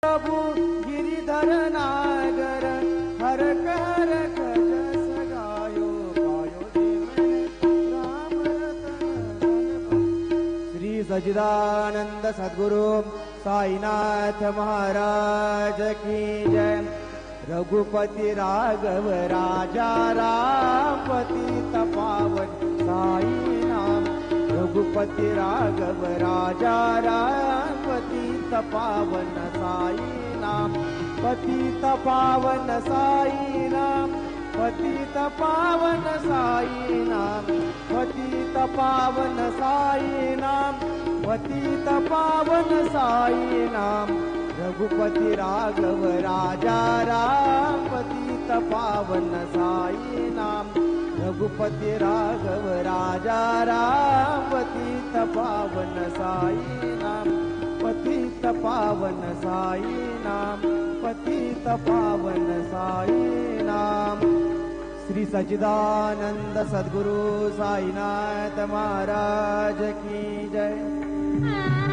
प्रभु गिरिधर नागर हर कर जस गायो पायो राम रतन। श्री सच्चिदानंद सद्गुरु साईनाथ महाराज की जय। रघुपति राघव राजा राम पतित पावन साई नाम। रघुपति राघव राजा राम पतित पावन साई नाम। पतित पावन साई नाम। पतित पावन साई नाम। पतित पावन साई नाम। पतित पावन साई नाम। रघुपति राघव राजा राम पतित पावन साई नाम। रघुपति राघव राजा राम पतित पावन साई नाम। पतित पावन साई नाम। पतित पावन साई नाम। श्री सच्चिदानंद सद्गुरु साईनाथ महाराज की जय।